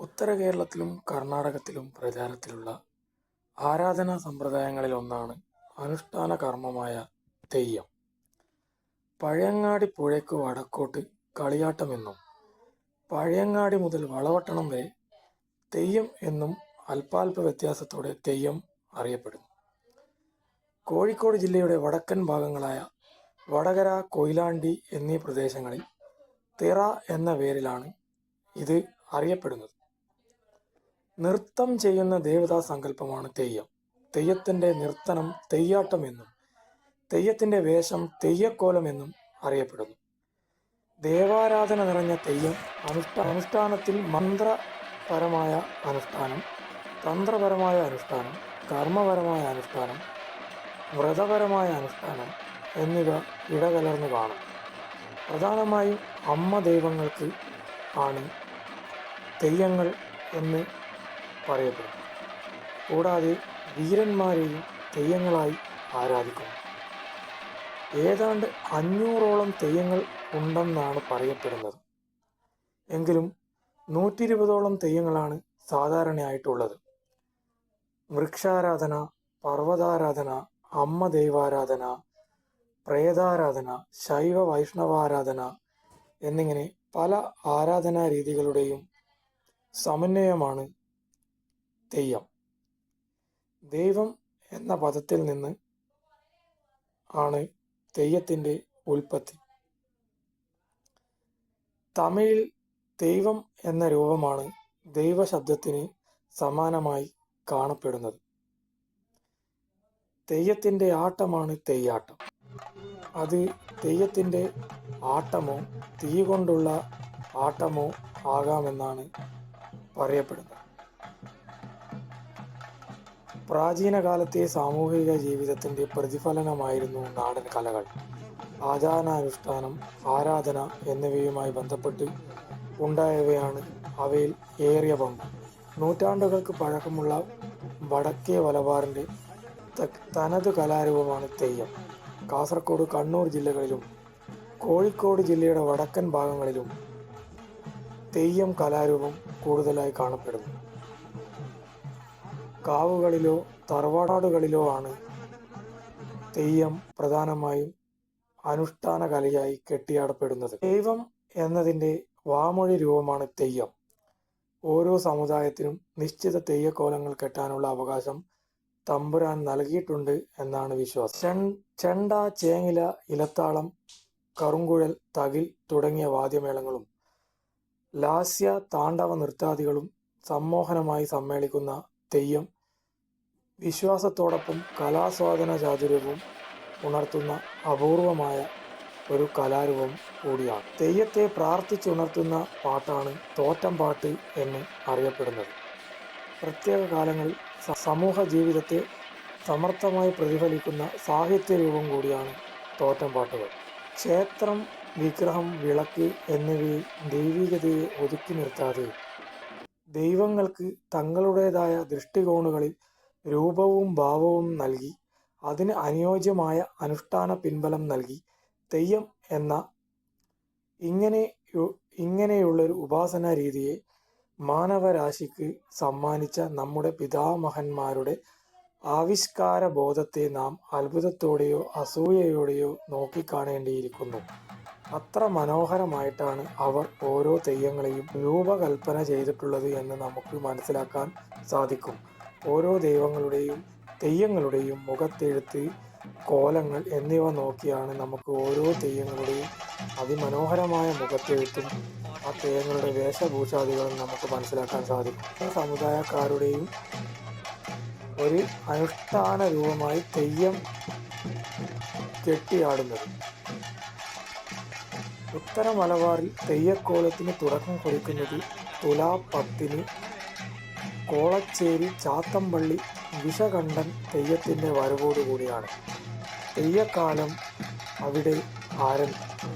ഉത്തര കേരളത്തിലും കർണാടകത്തിലും പ്രചാരത്തിലുള്ള ആരാധനാ സമ്പ്രദായങ്ങളിലൊന്നാണ് അനുഷ്ഠാന കർമ്മമായ തെയ്യം. പഴയങ്ങാടി പുഴയ്ക്ക് വടക്കോട്ട് കളിയാട്ടമെന്നും പഴയങ്ങാടി മുതൽ വളവട്ടണം വരെ തെയ്യം എന്നും അല്പാൽപ വ്യത്യാസത്തോടെ തെയ്യം അറിയപ്പെടുന്നു. കോഴിക്കോട് ജില്ലയുടെ വടക്കൻ ഭാഗങ്ങളായ വടകര, കൊയിലാണ്ടി എന്നീ പ്രദേശങ്ങളിൽ തിറ എന്ന പേരിലാണ് ഇത് അറിയപ്പെടുന്നത്. നൃത്തം ചെയ്യുന്ന ദേവതാ സങ്കല്പമാണ് തെയ്യം. തെയ്യത്തിൻ്റെ നർത്തനം തെയ്യാട്ടം എന്നും തെയ്യത്തിൻ്റെ വേഷം തെയ്യക്കോലം എന്നും അറിയപ്പെടുന്നു. ദേവാരാധന നിറഞ്ഞ തെയ്യം അനുഷ്ഠാനത്തിൽ മന്ത്രപരമായ അനുഷ്ഠാനം, തന്ത്രപരമായ അനുഷ്ഠാനം, കർമ്മപരമായ അനുഷ്ഠാനം, വ്രതപരമായ അനുഷ്ഠാനം എന്നിവ ഇടകലർന്നു കാണും. പ്രധാനമായും അമ്മ ദൈവങ്ങൾക്ക് ആണ് തെയ്യങ്ങൾ എന്ന് പറയപ്പെടുന്നു. കൂടാതെ വീരന്മാരെയും തെയ്യങ്ങളായി ആരാധിക്കുന്നു. ഏതാണ്ട് 500ഓളം തെയ്യങ്ങൾ ഉണ്ടെന്നാണ് പറയപ്പെടുന്നത്. എങ്കിലും 120ഓളം തെയ്യങ്ങളാണ് സാധാരണയായിട്ടുള്ളത്. വൃക്ഷാരാധന, പർവ്വതാരാധന, അമ്മ ദൈവാരാധന, പ്രേതാരാധന, ശൈവ വൈഷ്ണവാരാധന എന്നിങ്ങനെ പല ആരാധനാ രീതികളുടെയും സമന്വയമാണ് തെയ്യം. ദൈവം എന്ന പദത്തിൽ നിന്ന് ആണ് തെയ്യത്തിൻ്റെ ഉൽപ്പത്തി. തമിഴിൽ ദൈവം എന്ന രൂപമാണ് ദൈവശബ്ദത്തിന് സമാനമായി കാണപ്പെടുന്നത്. തെയ്യത്തിൻ്റെ ആട്ടമാണ് തെയ്യാട്ടം. അത് തെയ്യത്തിൻ്റെ ആട്ടമോ തീ കൊണ്ടുള്ള ആട്ടമോ ആകാമെന്നാണ് പറയപ്പെടുന്നത്. പ്രാചീന കാലത്തെ സാമൂഹിക ജീവിതത്തിൻ്റെ പ്രതിഫലനമായിരുന്നു നാടൻ കലകൾ. ആചാരാനുഷ്ഠാനം, ആരാധന എന്നിവയുമായി ബന്ധപ്പെട്ട് ഉണ്ടായവയാണ് അവയിൽ ഏറിയ പങ്ക്. നൂറ്റാണ്ടുകൾക്ക് പഴക്കമുള്ള വടക്കേ മലബാറിൻ്റെ തനത് കലാരൂപമാണ് തെയ്യം. കാസർഗോഡ്, കണ്ണൂർ ജില്ലകളിലും കോഴിക്കോട് ജില്ലയുടെ വടക്കൻ ഭാഗങ്ങളിലും തെയ്യം കലാരൂപം കൂടുതലായി കാണപ്പെടുന്നു. കാവുകളിലോ തറവാടുകളിലോ ആണ് തെയ്യം പ്രധാനമായും അനുഷ്ഠാന കലയായി കെട്ടിയാടപ്പെടുന്നത്. ദൈവം എന്നതിൻ്റെ വാമൊഴി രൂപമാണ് തെയ്യം. ഓരോ സമുദായത്തിനും നിശ്ചിത തെയ്യക്കോലങ്ങൾ കെട്ടാനുള്ള അവകാശം തമ്പുരാൻ നൽകിയിട്ടുണ്ട് എന്നാണ് വിശ്വാസം. ചെണ്ട, ചേങ്ങില, ഇലത്താളം, കറുങ്കുഴൽ, തകിൽ തുടങ്ങിയ വാദ്യമേളങ്ങളും ലാസ്യ താണ്ഡവ നൃത്താദികളും സമ്മോഹനമായി സമ്മേളിക്കുന്ന തെയ്യം വിശ്വാസത്തോടൊപ്പം കലാസ്വാദന ചാതുര്യവും ഉണർത്തുന്ന അപൂർവമായ ഒരു കലാരൂപം കൂടിയാണ്. തെയ്യത്തെ പ്രാർത്ഥിച്ചുണർത്തുന്ന പാട്ടാണ് തോറ്റം പാട്ട് എന്ന് അറിയപ്പെടുന്നത്. പ്രത്യേക കാലങ്ങളിൽ സമൂഹ ജീവിതത്തെ സമർത്ഥമായി പ്രതിഫലിക്കുന്ന സാഹിത്യരൂപം കൂടിയാണ് തോറ്റം പാട്ടുകൾ. ക്ഷേത്രം, വിഗ്രഹം, വിളക്ക് എന്നിവയിൽ ദൈവികതയെ ഒതുക്കി നിർത്താതെ ദൈവങ്ങൾക്ക് തങ്ങളുടേതായ ദൃഷ്ടികോണുകളിൽ രൂപവും ഭാവവും നൽകി അതിന് അനുയോജ്യമായ അനുഷ്ഠാന പിൻബലം നൽകി തെയ്യം എന്ന ഇങ്ങനെയുള്ളൊരു ഉപാസനാ രീതിയെ മാനവരാശിക്ക് സമ്മാനിച്ച നമ്മുടെ പിതാമഹന്മാരുടെ ആവിഷ്കാര ബോധത്തെ നാം അത്ഭുതത്തോടെയോ അസൂയയോടെയോ നോക്കിക്കാണേണ്ടിയിരിക്കുന്നു. അത്ര മനോഹരമായിട്ടാണ് അവർ ഓരോ തെയ്യങ്ങളെയും രൂപകൽപ്പന ചെയ്തിട്ടുള്ളത് എന്ന് നമുക്ക് മനസ്സിലാക്കാൻ സാധിക്കും. ഓരോ ദൈവങ്ങളുടെയും തെയ്യങ്ങളുടെയും മുഖത്തെഴുത്ത്, കോലങ്ങൾ എന്നിവ നോക്കിയാണ് നമുക്ക് ഓരോ തെയ്യങ്ങളുടെയും അതിമനോഹരമായ മുഖത്തെഴുത്തും ആ തെയ്യങ്ങളുടെ വേഷഭൂഷാദികളും നമുക്ക് മനസ്സിലാക്കാൻ സാധിക്കും. സമുദായക്കാരുടെയും ഒരു അനുഷ്ഠാന രൂപമായി തെയ്യം കെട്ടിയാടുന്നത്. ഉത്തര മലബാറിൽ തെയ്യക്കോലത്തിന് തുടക്കം കുറിക്കുന്നത് തുലാ 10-ന് കോളച്ചേരി ചാത്തമ്പള്ളി വിഷകണ്ഠൻ തെയ്യത്തിൻ്റെ വരവോടുകൂടിയാണ്. തെയ്യക്കാലം അവിടെ ആരംഭിക്കും.